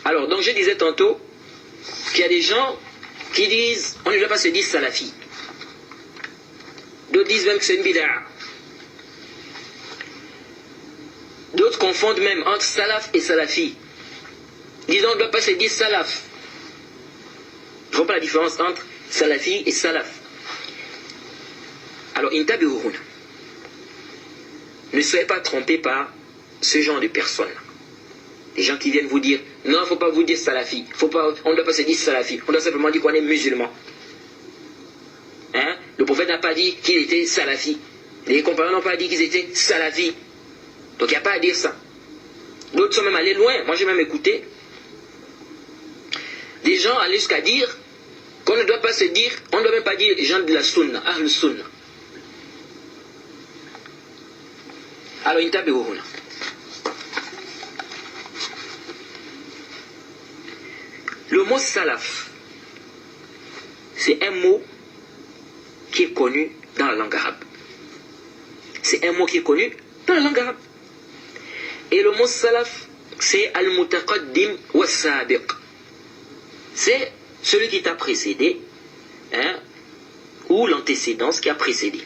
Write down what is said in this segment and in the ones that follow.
Alors, donc je disais tantôt qu'il y a des gens qui disent, on ne doit pas se dire salafi. D'autres disent même que c'est une bid'a. D'autres confondent même entre salaf et salafi. Disons, on ne doit pas se dire salaf. Ils ne font pas la différence entre salafi et salaf. Alors, intabi'uhun. Ne soyez pas trompés par ce genre de personnes. Les gens qui viennent vous dire, non, il ne faut pas vous dire salafi. On ne doit pas se dire salafi. On doit simplement dire qu'on est musulman. Hein? Le prophète n'a pas dit qu'il était salafi. Les compagnons n'ont pas dit qu'ils étaient salafis. Donc il n'y a pas à dire ça. D'autres sont même allés loin. Moi j'ai même écouté des gens aller jusqu'à dire qu'on ne doit pas se dire, on ne doit même pas dire gens de la sunna, ahl sunna. Alors intabi'uhun. Le mot salaf, c'est un mot qui est connu dans la langue arabe. C'est un mot qui est connu dans la langue arabe. Et le mot salaf, c'est al-mutaqaddim wa sabiq. C'est celui qui t'a précédé, hein, ou l'antécédence qui a précédé.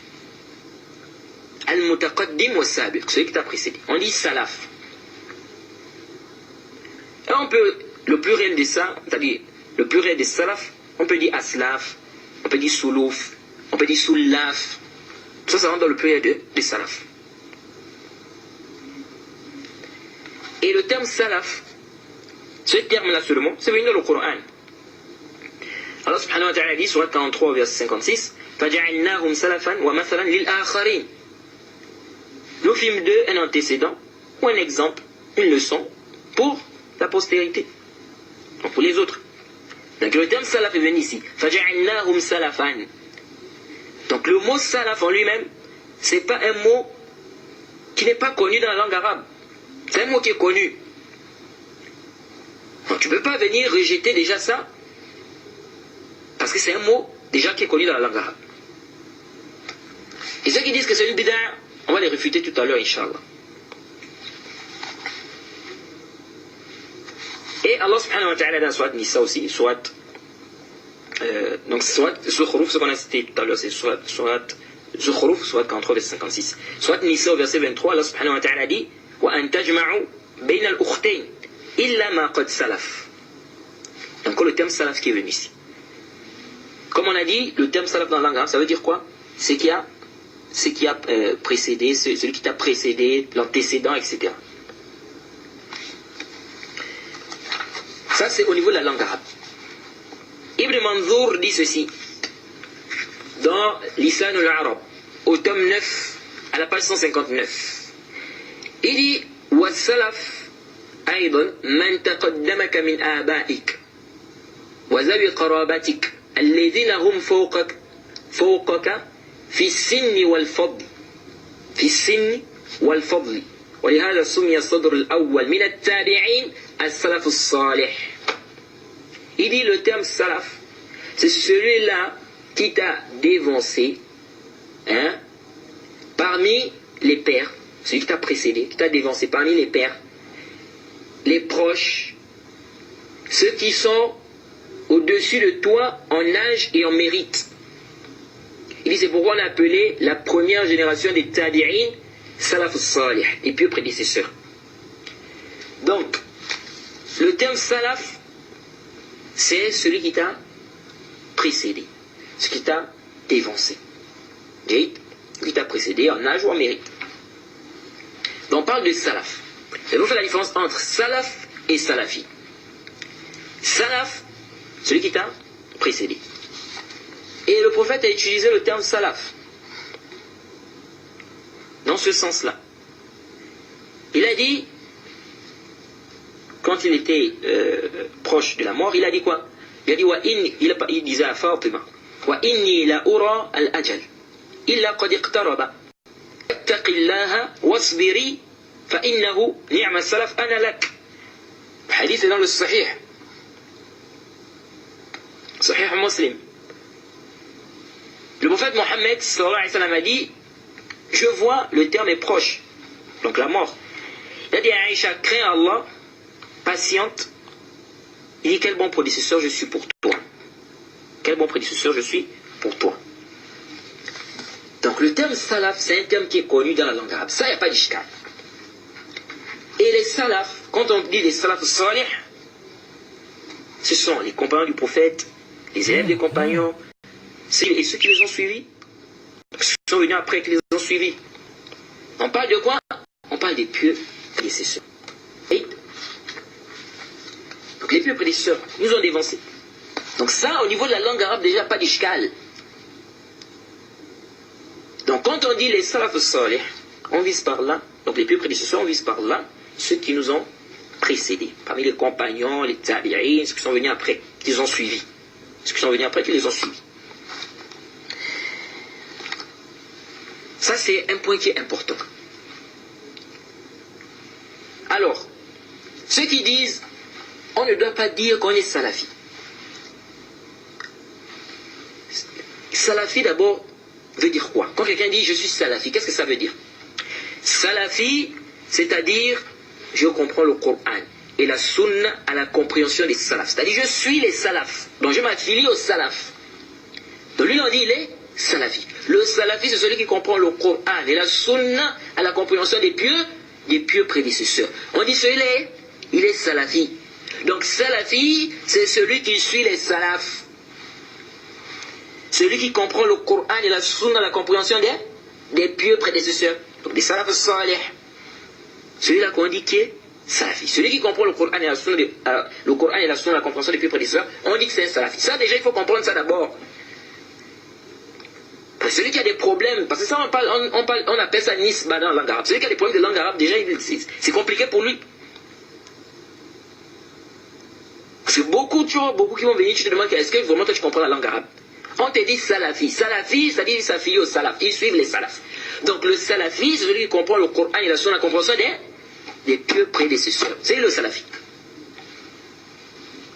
Al-mutaqaddim wa sabiq, celui qui t'a précédé. On dit salaf. Et on peut, le pluriel de ça, c'est-à-dire le pluriel de salaf, on peut dire aslaf, on peut dire soulouf, on peut dire soulaf. Ça rentre dans le pluriel de salaf. Et le terme salaf, ce terme-là seulement, c'est venu dans le Coran. Allah subhanahu wa ta'ala dit, surat 43, verset 56, فَجَعَلْنَاهُمْ سَلَفًا وَمَثَلًا لِلْآخَرِينَ. Nous fîmes d'eux un antécédent, ou un exemple, une leçon, pour la postérité. Donc pour les autres. Donc le terme salaf est venu ici. فَجَعَلْنَاهُمْ سَلَفًا. Donc le mot salaf en lui-même, c'est pas un mot qui n'est pas connu dans la langue arabe. C'est un mot qui est connu. Donc tu ne peux pas venir rejeter déjà ça, parce que c'est un mot déjà qui est connu dans la langue arabe. Et ceux qui disent que c'est une bid'a, on va les réfuter tout à l'heure, Inch'Allah. Et Allah subhanahu wa ta'ala dans Surat Nisa aussi, donc Surat Zukhruf, ce qu'on a cité tout à l'heure, c'est Surat Zukhruf, Surat 43, verset 56. Surat Nisa au verset 23, Allah subhanahu wa ta'ala dit وَأَن تَجْمَعُوا بَيْنَ الْأُخْتَيْنِ إِلَّا مَا قَدْ سَلَفَ. Encore le terme salaf qui est venu ici. Comme on a dit, le terme salaf dans la langue arabe, ça veut dire quoi? C'est qui a précédé, celui qui t'a précédé, l'antécédent, etc. Ça, c'est au niveau de la langue arabe. Ibn Manzour dit ceci dans Lisan al-Arab, au tome 9, à la page 159. Il dit والسلف أيضا من تقدمك من آبائك وذوي قرابتك الذين هم فوقك في السن والفضل ولهذا سمي الصدر الأول من التابعين السلف الصالح. Il dit le terme salaf, c'est celui-là qui t'a dévancé, hein, parmi les pères, celui qui t'a précédé, qui t'a dévancé parmi les pères, les proches, ceux qui sont au-dessus de toi en âge et en mérite. Il dit c'est pourquoi on a appelé la première génération des tabi'in salaf salih, les pieux prédécesseurs. Donc, le terme salaf, c'est celui qui t'a précédé, ce qui t'a dévancé. Celui qui t'a précédé en âge ou en mérite. Donc on parle de salaf. Et vous faites la différence entre salaf et salafi. Salaf, celui qui t'a précédé. Et le prophète a utilisé le terme salaf dans ce sens-là. Il a dit, quand il était proche de la mort, il a dit quoi? Il a dit, il disait à Fatima, wa inni la ura al-ajal illa qad iqtaraba ittaqillaha wasbiri fa innahu ni'ma salaf ana lak. Le hadith est dans le Sahih Muslim. Le prophète Mohammed sallallahu alayhi wa sallam a dit, je vois, le terme est proche, donc la mort. Il a dit à Aïcha, crains Allah, patiente, Il dit quel bon prédécesseur je suis pour toi. Quel bon prédécesseur je suis pour toi. Donc le terme salaf, c'est un terme qui est connu dans la langue arabe. Ça, il n'y a pas d'ishkal. Et les salafs, quand on dit les salaf salih, ce sont les compagnons du prophète, les élèves des compagnons, et ceux qui les ont suivis, ceux qui sont venus après, qui les ont suivis. On parle de quoi? On parle des pieux prédécesseurs. Et donc les pieux prédécesseurs nous ont dévancés. Donc ça, au niveau de la langue arabe, déjà pas d'ishkal. Donc quand on dit les salaf salih, on vise par là, donc les pieux prédécesseurs, on vise par là, ceux qui nous ont précédés, parmi les compagnons, les tabi'in, ceux qui sont venus après, qui les ont suivis. Ceux qui sont venus après, qui les ont suivis. Ça, c'est un point qui est important. Alors, ceux qui disent, on ne doit pas dire qu'on est salafi. Salafi, d'abord, veut dire quoi? Quand quelqu'un dit je suis salafi, qu'est-ce que ça veut dire? Salafi, c'est-à-dire je comprends le Coran et la sunna à la compréhension des salafs. C'est-à-dire je suis les salafs. Donc je m'affilie aux salafs. Donc lui on dit il est salafi. Le salafi c'est celui qui comprend le Coran et la sunna à la compréhension des pieux prédécesseurs. On dit celui-là, il est salafi. Donc salafi, c'est celui qui suit les salafs. Celui qui comprend le Coran et la sunna à la compréhension des pieux prédécesseurs. Donc des salafs salih. Celui-là qu'on dit qui est salafi. Celui qui comprend le Coran et la sunna, à la compréhension des pieux prédécesseurs, on dit que c'est un salafi. Ça déjà, il faut comprendre ça d'abord. Celui qui a des problèmes, parce que ça on appelle ça nisba dans la langue arabe. Celui qui a des problèmes de langue arabe, déjà, c'est compliqué pour lui. Parce que beaucoup qui vont venir, tu te demandes, est-ce que vraiment toi tu comprends la langue arabe? On te dit salafi. Salafi, c'est-à-dire il s'affilie aux salafs. Ils suivent les salafs. Donc le salafi, c'est celui qui comprend le Coran et la sunna, la compréhension des pieux prédécesseurs. C'est le salafi.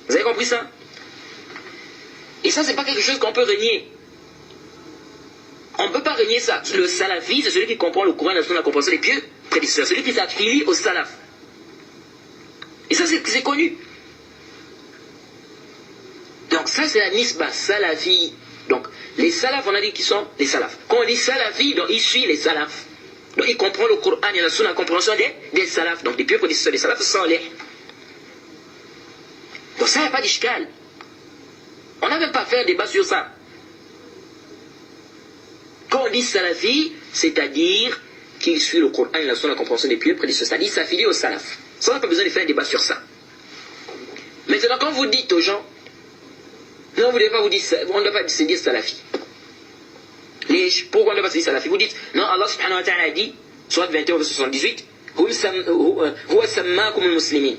Vous avez compris ça? Et ça, c'est pas quelque chose qu'on peut renier. On ne peut pas renier ça. Le salafi, c'est celui qui comprend le Coran et la sunna, la compréhension des pieux prédécesseurs. Celui qui s'affilie aux salafs. Et ça, c'est connu. Donc ça, c'est la nisba salafi. Donc, les salafs, on a dit qu'ils sont les salafs. Quand on dit salafi, donc il suit les salafs. Donc il comprend le Coran et la sunna, la compréhension des salafs. Donc des pieux prédécesseurs, des salafs salih. Donc ça, il n'y a pas d'ishkal. On n'a même pas fait un débat sur ça. Quand on dit salafi, c'est-à-dire qu'il suit le Coran et la sunna, la compréhension des pieux prédécesseurs. C'est-à-dire s'affilie aux salafs. Ça, on n'a pas besoin de faire un débat sur ça. Maintenant, quand vous dites aux gens, non, vous ne devez pas vous dire, on ne doit pas se dire salafi. Pourquoi on ne doit pas se dire salafi? Vous dites, non, Allah subhanahu wa ta'ala a dit, Surat 21, verset 78, Huwa sammakum al-muslimin.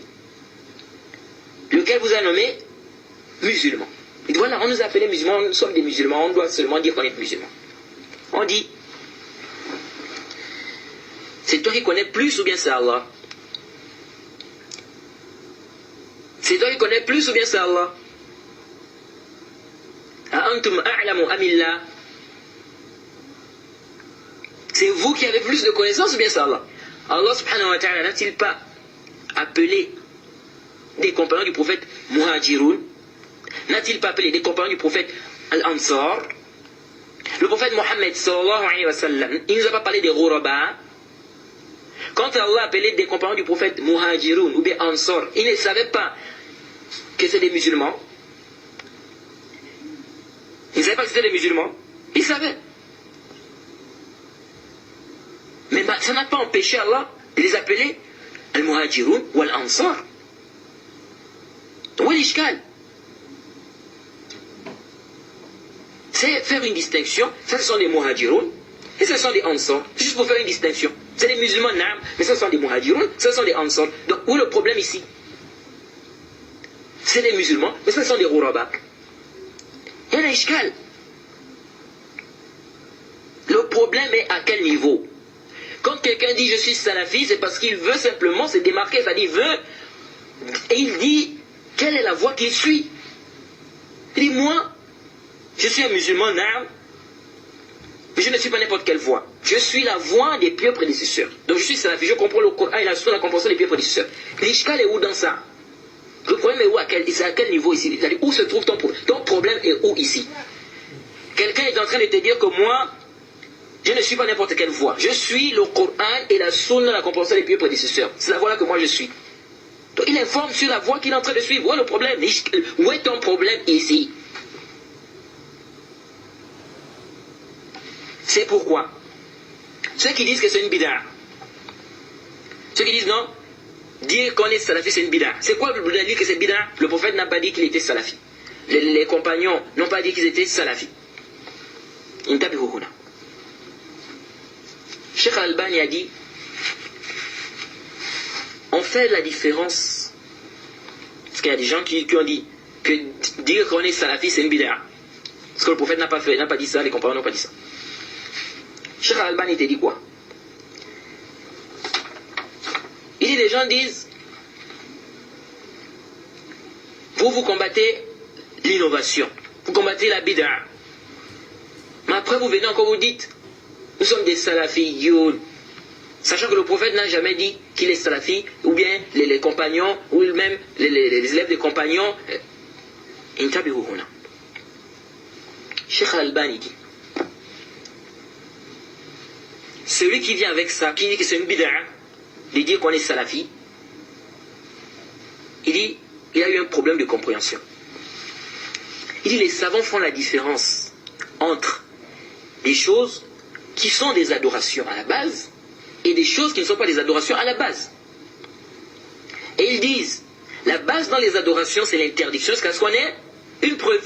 Lequel vous a nommé musulman. Il dit, voilà, on nous a appelés musulmans, nous sommes des musulmans, on doit seulement dire qu'on est musulmans. On dit, c'est toi qui connais plus ou bien c'est Allah? C'est toi qui connais plus ou bien c'est Allah? C'est vous qui avez plus de connaissances ou bien c'est Allah? Allah subhanahu wa ta'ala n'a-t-il pas appelé des compagnons du prophète Muhajirun? N'a-t-il pas appelé des compagnons du prophète Al-Ansar? Le prophète Mohammed sallallahu alayhi wa sallam, il ne nous a pas parlé des Ghuraba. Quand Allah a appelé des compagnons du prophète Muhajirun ou bien Ansar, il ne savait pas que c'est des musulmans. Il ne savait pas que c'était des musulmans. Il savait. Mais ça n'a pas empêché Allah de les appeler Al-Muhajirun ou Al-Ansar. Où est l'ishkal? C'est faire une distinction. Ça, ce sont des Muhajirun et ce sont des Ansar. Juste pour faire une distinction. C'est des musulmans, mais ce sont des Muhajirun, ce sont des Ansar. Donc, où est le problème ici? C'est des musulmans, mais ce sont des Ghuraba. Il y a un ishkal. Le problème est à quel niveau? Quand quelqu'un dit je suis salafi, c'est parce qu'il veut simplement se démarquer, c'est-à-dire il veut, et il dit quelle est la voie qu'il suit. Il dit moi, je suis un musulman, mais je ne suis pas n'importe quelle voie. Je suis la voie des pieux prédécesseurs. Donc je suis salafi, je comprends le Coran et la sunna, la compréhension des pieux prédécesseurs. L'ishkal est où dans ça? Le problème est où, c'est à quel niveau ici? C'est-à-dire, où se trouve ton problème? Ton problème est où ici? Quelqu'un est en train de te dire que moi, je ne suis pas n'importe quelle voie. Je suis le Coran et la Sunna, la compréhension des pieux prédécesseurs. C'est la voie là que moi je suis. Donc il informe sur la voie qu'il est en train de suivre. Où est le problème? Où est ton problème ici? C'est pourquoi ceux qui disent que c'est une bid'a, ceux qui disent non, dire qu'on est salafi c'est une bid'a. C'est quoi le dire que c'est bid'a? Le prophète n'a pas dit qu'il était salafi. Les compagnons n'ont pas dit qu'ils étaient salafis. Cheikh Al-Albani a dit, on fait la différence, parce qu'il y a des gens qui ont dit que dire qu'on est salafi c'est une bid'a. Parce que le prophète n'a pas dit ça, les compagnons n'ont pas dit ça. Cheikh Al-Albani te dit quoi? Il dit, les gens disent, vous combattez l'innovation, vous combattez la bid'a. Mais après vous venez encore vous dites, nous sommes des salafiyyoun. Sachant que le prophète n'a jamais dit qu'il est salafi, ou bien les compagnons, ou même les élèves des compagnons. Cheikh Al-Albani dit, celui qui vient avec ça, qui dit que c'est une bid'a, de dire qu'on est salafi, il dit, il a eu un problème de compréhension. Il dit, les savants font la différence entre des choses qui sont des adorations à la base et des choses qui ne sont pas des adorations à la base. Et ils disent, la base dans les adorations, c'est l'interdiction jusqu'à ce qu'on ait une preuve.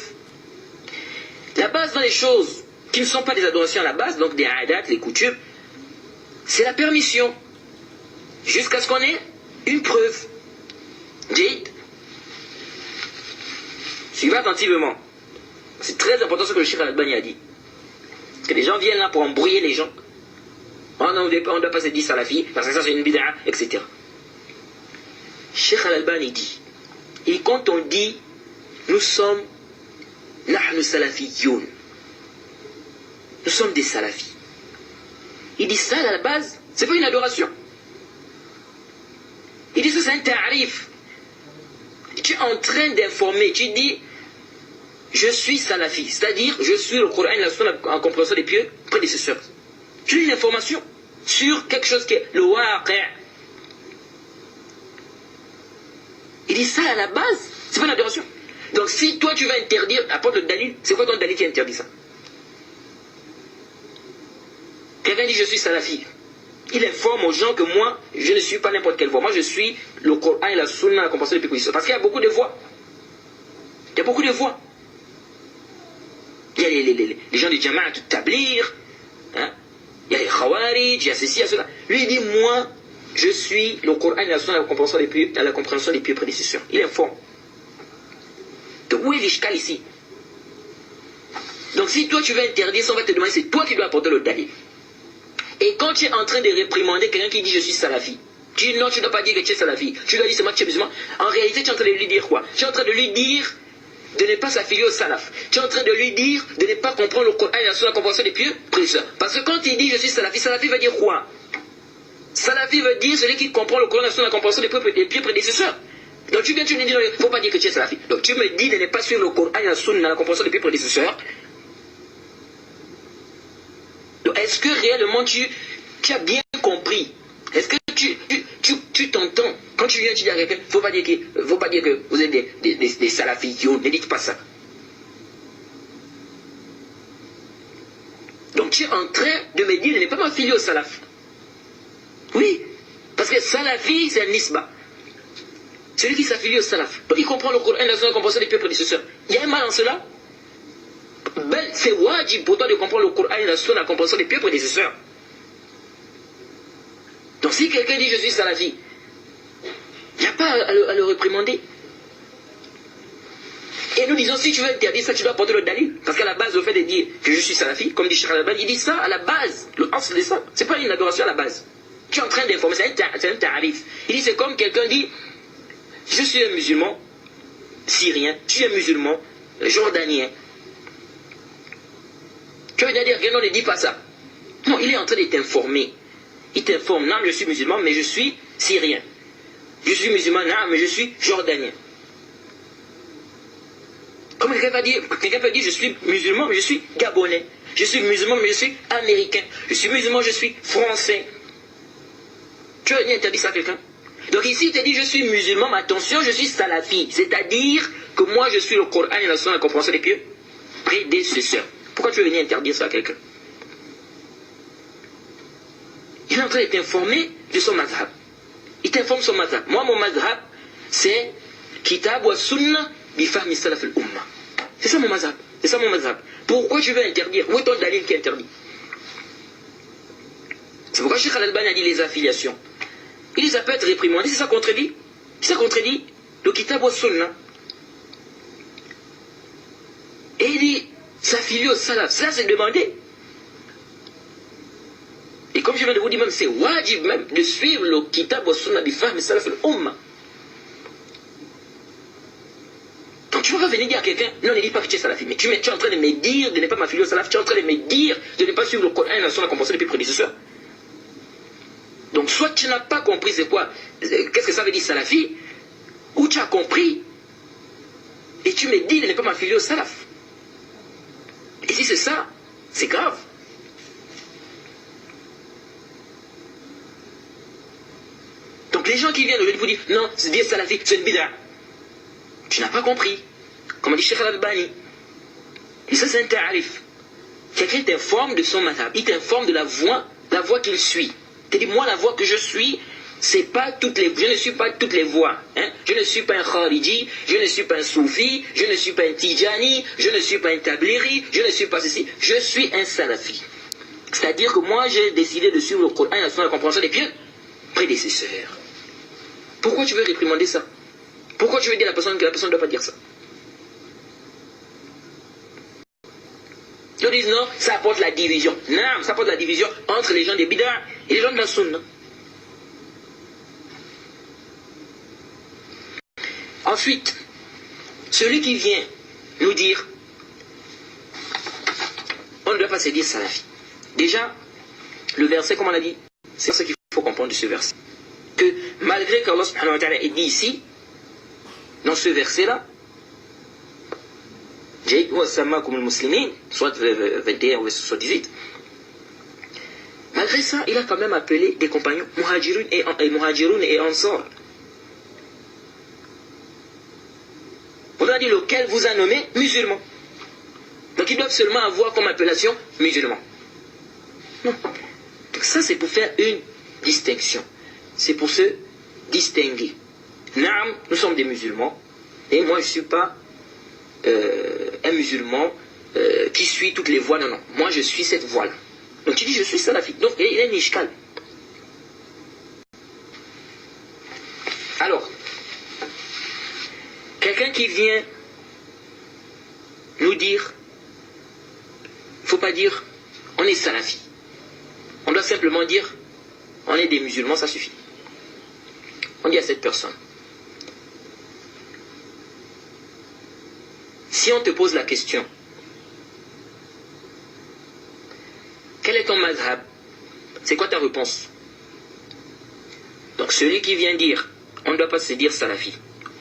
La base dans les choses qui ne sont pas des adorations à la base, donc des adat, les coutumes, c'est la permission, jusqu'à ce qu'on ait une preuve. Dites, suivez attentivement. C'est très important ce que le Cheikh Al-Albani a dit. Parce que les gens viennent là pour embrouiller les gens. Oh non, on ne doit pas se dire salafi, parce que ça c'est une bid'a, etc. Cheikh Al-Albani dit, et quand on dit, nous sommes nahnu salafiyyoun, nous sommes des salafis. Il dit ça à la base, c'est pas une adoration. Il dit ça c'est un ta'rif. Tu es en train d'informer, tu dis je suis salafi, c'est-à-dire je suis le Coran et la Sunna en compréhension des pieux prédécesseurs. Tu dis une information sur quelque chose qui est le waqi'. Il dit ça à la base, c'est pas une adoration. Donc si toi tu vas interdire, apporte le dalil, c'est quoi ton dalil qui interdit ça? Quelqu'un dit je suis salafi. Il informe aux gens que moi, je ne suis pas n'importe quelle voie. Moi, je suis le Coran et la Sunna, la compréhension des pieux. Parce qu'il y a beaucoup de voies. Il y a beaucoup de voies. Il y a les gens du Jama'at Tablir, hein? Il y a les Khawarij, il y a ceci, il y a cela. Lui, il dit, moi, je suis le Coran et la Sunna, la compréhension des pieux prédécesseurs. Il informe. Donc, où est l'ishkal ici? Donc, si toi, tu veux interdire ça, on va te demander, c'est toi qui dois apporter le dalil. Et quand tu es en train de réprimander quelqu'un qui dit je suis salafi, tu dis non, tu ne dois pas dire que tu es salafi, tu dois dire c'est moi qui es musulman. En réalité, tu es en train de lui dire quoi? Tu es en train de lui dire de ne pas s'affilier au salaf. Tu es en train de lui dire de ne pas comprendre le Coran et la compréhension des pieux prédécesseurs. Parce que quand il dit je suis salafi, salafi veut dire quoi? Salafi veut dire celui qui comprend le Coran et la compréhension des pieux prédécesseurs. Donc tu viens, tu me dis non, il ne faut pas dire que tu es salafi. Donc tu me dis de ne pas suivre le Coran et la compréhension des pieux prédécesseurs. Est-ce que réellement tu as bien compris? Est-ce que tu t'entends? Quand tu viens, tu dis à quelqu'un, il ne faut pas dire que vous êtes des salafiyyoun, ne dites pas ça. Donc tu es en train de me dire de ne pas m'affilier au salaf. Oui, parce que salafi, c'est un nisba. Celui qui s'affilie au salaf. Donc il comprend le Coran, la compréhension des pieux prédécesseurs. Il y a un mal en cela? C'est wajib pour toi de comprendre le Coran et la Sunna, la compréhension des pieux prédécesseurs. Donc si quelqu'un dit je suis salafi, il n'y a pas à le réprimander. Et nous disons si tu veux interdire ça, tu dois porter le dalil. Parce qu'à la base, le fait de dire que je suis salafi, comme dit Cheikh Al-Albani, il dit ça à la base. Le asl de ça, c'est pas une adoration à la base. Tu es en train d'informer, c'est un tarif. Il dit c'est comme quelqu'un dit je suis un musulman syrien, je suis un musulman jordanien. Tu veux dire que non, ne dis pas ça. Non, il est en train de t'informer. Il t'informe, non, je suis musulman, mais je suis syrien. Je suis musulman, non, mais je suis jordanien. Comme quelqu'un peut dire je suis musulman, mais je suis gabonais. Je suis musulman, mais je suis américain. Je suis musulman, je suis français. Tu as interdit ça à quelqu'un? Donc ici, il te dit je suis musulman, mais attention, je suis salafi. C'est-à-dire que moi, je suis le Coran et la Sunna, la compréhension des pieux prédécesseurs. Pourquoi tu veux venir interdire ça à quelqu'un? Il est en train de t'informer de son mazhab. Il t'informe son mazhab. Moi, mon mazhab, c'est Kitab wa Sunna bifahmi salaf al-Umma. C'est ça mon mazhab. C'est ça mon mazhab. Pourquoi tu veux interdire? Où est ton dalil qui interdit? C'est pourquoi Cheikh Al-Albani a dit les affiliations. Il les a peut-être réprimandées. C'est ça contredit? Ça contredit le Kitab wa Sunna. Et il dit s'affilier au salaf. Ça, c'est demandé. Et comme je viens de vous dire, même c'est wajib même de suivre le Kitab wa Sunna bifahmi salaf al-Umma. Donc tu vas venir dire à quelqu'un, non, ne dis pas que tu es salafi, mais tu es en train de me dire de ne pas m'affilier au salaf, tu es en train de me dire de ne pas suivre le Coran et la Sunna compensée depuis prédécesseurs. Donc soit tu n'as pas compris c'est quoi, qu'est-ce que ça veut dire salafi, ou tu as compris et tu me dis de ne pas m'affilier au salaf. Et si c'est ça, c'est grave. Donc les gens qui viennent aujourd'hui vous dire, non, c'est dire salafi, c'est une bid'a. Tu n'as pas compris. Comme dit Cheikh Al-Albani. Et ça, c'est un ta'arif. Quelqu'un t'informe de son mazhab. Il t'informe de la voie qu'il suit. Tu dis, moi, la voie que je suis, c'est pas toutes les, je ne suis pas toutes les voies. Hein? Je ne suis pas un khariji, je ne suis pas un soufi, je ne suis pas un tijani, je ne suis pas un tabliri, je ne suis pas ceci. Je suis un salafi. C'est-à-dire que moi, j'ai décidé de suivre le Coran et la compréhension des pieux prédécesseurs. Pourquoi tu veux réprimander ça? Pourquoi tu veux dire à la personne que la personne ne doit pas dire ça? Ils disent non, ça apporte la division. Non, ça apporte la division entre les gens des bid'a et les gens de la sunna. Ensuite, celui qui vient nous dire on ne doit pas se dire salafi. Déjà, le verset, comme on a dit, c'est ce qu'il faut comprendre de ce verset. Que malgré qu'Allah subhanahu wa ta'ala est dit ici, dans ce verset-là, soit 21 ou 78, malgré ça, il a quand même appelé des compagnons Muhajiroun et Ansar. On a dit lequel vous a nommé musulmans. Donc ils doivent seulement avoir comme appellation musulmans. Non. Donc ça c'est pour faire une distinction. C'est pour se distinguer. Naam, nous sommes des musulmans. Et moi je ne suis pas un musulman qui suit toutes les voies. Non, non. Moi je suis cette voie-là. Donc tu dis je suis salafi. Donc il est nishkal. Alors, quelqu'un qui vient nous dire, il ne faut pas dire on est salafi. On doit simplement dire on est des musulmans, ça suffit. On dit à cette personne, si on te pose la question, quel est ton mazhab? C'est quoi ta réponse? Donc celui qui vient dire, on ne doit pas se dire salafi.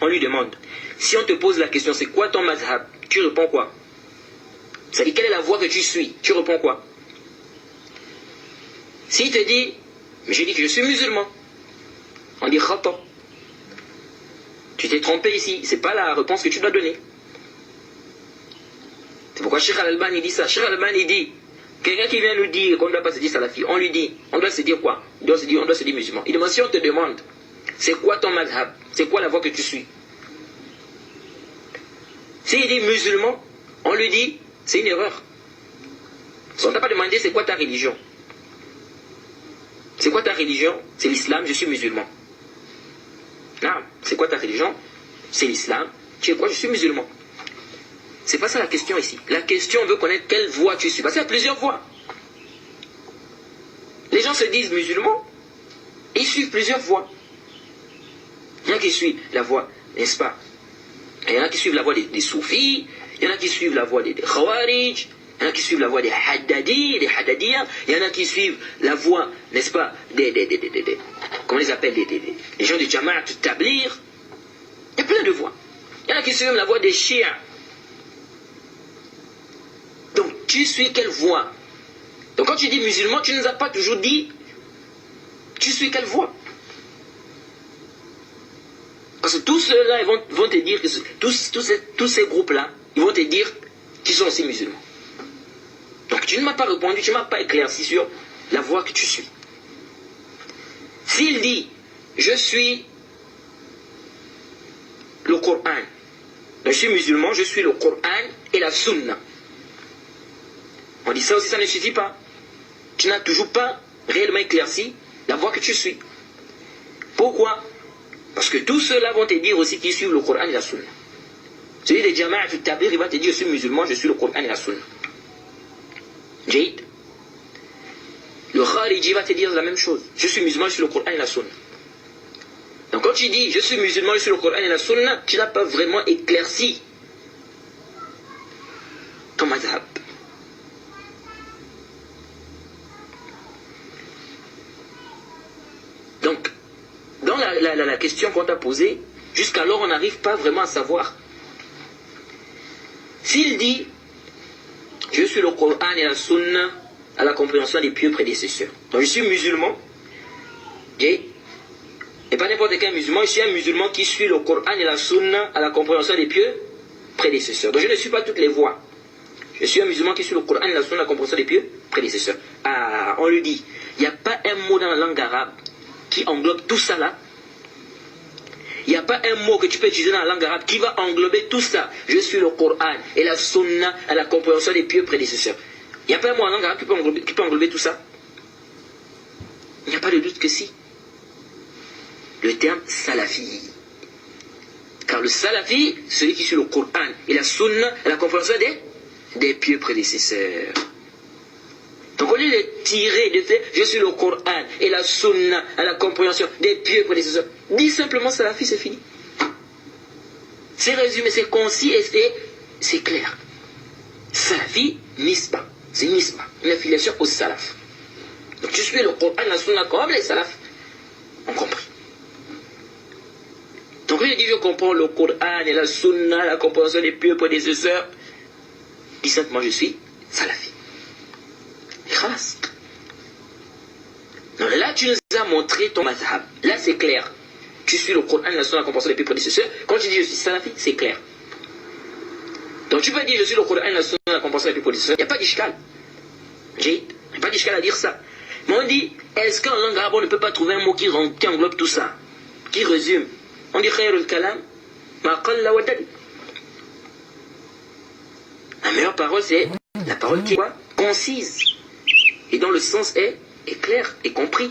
On lui demande, si on te pose la question, c'est quoi ton mazhab? Tu réponds quoi? C'est-à-dire, quelle est la voie que tu suis? Tu réponds quoi? S'il te dit, mais je dis que je suis musulman, on dit khata. Tu t'es trompé ici, c'est pas la réponse que tu dois donner. C'est pourquoi Cheikh Al-Albani dit ça. Cheikh Al-Albani dit, quelqu'un qui vient nous dire qu'on ne doit pas se dire salafi, on lui dit, on doit se dire quoi? On doit se dire musulman. Il demande, si on te demande, c'est quoi ton madhab? C'est quoi la voie que tu suis? S'il dit musulman, on lui dit, c'est une erreur. Si on ne t'a pas demandé, c'est quoi ta religion? C'est quoi ta religion? C'est l'islam, je suis musulman. Non, c'est quoi ta religion? C'est l'islam. Tu es quoi? Je suis musulman. C'est pas ça la question ici. La question veut connaître quelle voie tu suis. Parce qu'il y a plusieurs voies. Les gens se disent musulmans, et ils suivent plusieurs voies. Il y en a qui suivent la voie, n'est-ce pas? Il y en a qui suivent la voie des soufis, il y en a qui suivent la voie des khawarij, il y en a qui suivent la voie des haddadi, des haddadiens, il y en a qui suivent la voie, n'est-ce pas, comment on les appelle, les gens du Jama'at Tablir. Il y a plein de voies. Il y en a qui suivent la voie des chiites. tu suis quelle voie? Donc quand tu dis musulman, tu ne nous as pas toujours dit tu suis quelle voie? Parce que tous ceux-là, ils vont te dire, que tous ces groupes-là, ils vont te dire qu'ils sont aussi musulmans. Donc tu ne m'as pas répondu, tu ne m'as pas éclairci sur la voie que tu suis. S'il dit, je suis le Coran, donc je suis musulman, je suis le Coran et la Sunna. On dit ça aussi, ça ne suffit pas. Tu n'as toujours pas réellement éclairci la voie que tu suis. Pourquoi? Parce que tous ceux-là vont te dire aussi qu'ils suivent le Coran et la Sunna. Celui des Jama'a al-Tabligh, il va te dire, je suis musulman, je suis le Coran et la Sunna. Jahid. Le Khariji va te dire la même chose. Je suis musulman, je suis le Coran et la Sunna. Donc quand tu dis, je suis musulman, je suis le Coran et la Sunna, tu n'as pas vraiment éclairci ton mazhab. Donc, dans la question qu'on t'a posée, jusqu'alors on n'arrive pas vraiment à savoir. S'il dit, je suis le Coran et la Sunna à la compréhension des pieux prédécesseurs. Donc je suis musulman, et pas n'importe quel musulman, je suis un musulman qui suit le Coran et la Sunna à la compréhension des pieux prédécesseurs. Donc je ne suis pas toutes les voies. Je suis un musulman qui suit le Coran et la Sunna à la compréhension des pieux prédécesseurs. Ah, on le dit, il n'y a pas un mot dans la langue arabe qui englobe tout ça là. Il n'y a pas un mot que tu peux utiliser dans la langue arabe qui va englober tout ça. Je suis le Coran et la Sunna à la compréhension des pieux prédécesseurs. Il n'y a pas un mot en langue arabe qui peut englober tout ça. Il n'y a pas de doute que si. Le terme salafi. Car le salafi, celui qui suit le Coran et la Sunna à la compréhension des pieux prédécesseurs. Donc au lieu de tirer, de faire, je suis le Coran et la Sunna à la compréhension des pieux prédécesseurs. Dis simplement salafi, c'est fini. C'est résumé, c'est concis et c'est clair. Salafi, nisba. C'est nisba, une affiliation au salaf. Donc tu suis le Coran et la Sunna comme les salafs ont compris. Donc lui il dit je comprends le Coran et la Sunna, la compréhension des pieux prédécesseurs. Dis simplement je suis salafi. Et khalas. Donc là tu nous as montré ton mazhab. Là c'est clair. Tu suis le Coran et la Sunna, la compréhension des pieux prédécesseurs. Quand tu dis je suis salafi, c'est clair. Donc tu peux dire je suis le Coran et la Sunna, la compréhension des pieux prédécesseurs. Il n'y a pas d'ishkal. Il n'y a pas d'ishkal à dire ça. Mais on dit, est-ce qu'en langue arabe on ne peut pas trouver un mot qui englobe tout ça, qui résume? On dit khayrul kalam ma qalla wa dal. La meilleure parole c'est la parole qui est quoi? Concise et dont le sens est clair et compris.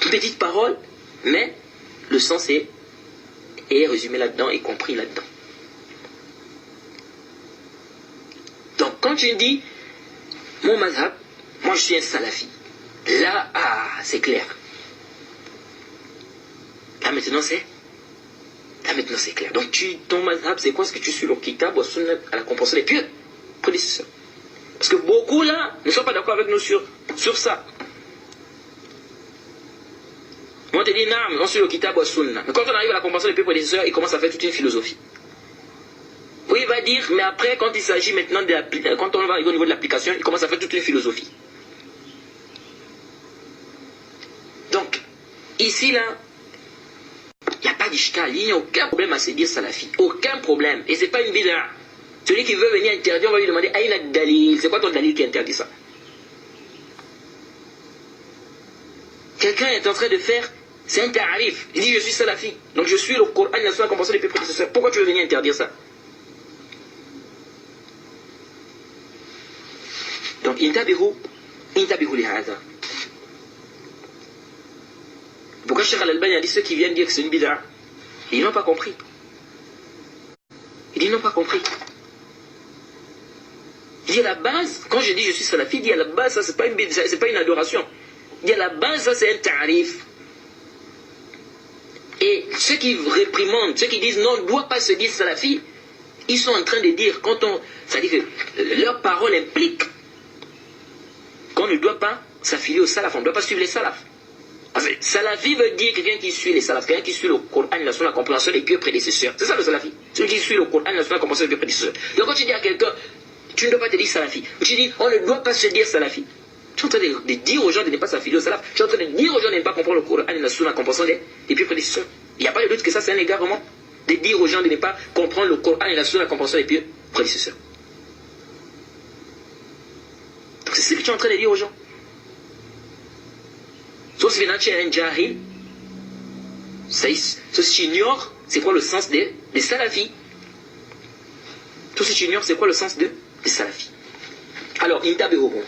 Une petite parole, mais le sens est résumé là-dedans et compris là-dedans. Donc quand tu dis mon mazhab, moi je suis un salafi. Là, c'est clair. Là maintenant c'est clair. Donc ton mazhab, c'est quoi? Ce que tu suis le kitab wa sunnah à la compréhension des pieux prédécesseurs. Parce que beaucoup là ne sont pas d'accord avec nous sur ça. On te dit, non, on suit le kitab wa sunnah. Mais quand on arrive à la compréhension des pieux prédécesseurs, il commence à faire toute une philosophie. Oui, il va dire, mais après, quand il s'agit maintenant de quand on va arriver au niveau de l'application, il commence à faire toute une philosophie. Donc, ici, là, il n'y a pas d'ishkal, il n'y a aucun problème à se dire salafi. Aucun problème. Et ce n'est pas une bid'a. Celui qui veut venir interdire, on va lui demander, aïna dalil, c'est quoi ton dalil qui interdit ça? Quelqu'un est en train de faire, c'est un ta'arif. Il dit, je suis salafi. Donc je suis le Coran, la Sunna, la compréhension des pieux prédécesseurs. Pourquoi tu veux venir interdire ça? Donc, intabihu li hadha. Pourquoi Cheikh Al-Albani a dit ceux qui viennent dire que c'est une bid'a? Ils n'ont pas compris. Ils n'ont pas compris. Il dit à la base, quand je dis je suis salafi, il dit à la base, ça c'est pas une bid'a, c'est pas une adoration. Il dit à la base, ça c'est un ta'arif. Et ceux qui réprimandent, ceux qui disent non, on ne doit pas se dire salafi, ils sont en train de dire, c'est-à-dire que leur parole implique qu'on ne doit pas s'affilier au salaf, on ne doit pas suivre les salafs. Parce Parce que salafi veut dire quelqu'un qui suit les salafs, quelqu'un qui suit le Coran, la sunna, la compréhension des pieux prédécesseurs. C'est ça le salafi. Celui qui suit le Coran, la sunna, la compréhension des pieux prédécesseurs. Donc quand tu dis à quelqu'un, tu ne dois pas te dire salafi, ou tu dis, on ne doit pas se dire salafi. Tu es en train de dire aux gens de ne pas s'affilier au salaf. Tu es en train de dire aux gens de ne pas comprendre le Coran, la sunna, la compréhension des pieux prédécesseurs. Il n'y a pas de doute que ça, c'est un égarement. De dire aux gens de ne pas comprendre le Coran et la sunna, la compréhension des pieux prédécesseurs. Donc c'est ce que tu es en train de dire aux gens. Sauf si maintenant tu es un jahil, sauf si tu ignores c'est quoi le sens des salafis. Sauf si tu ignores c'est quoi le sens des salafis. Alors, Inta Behobon.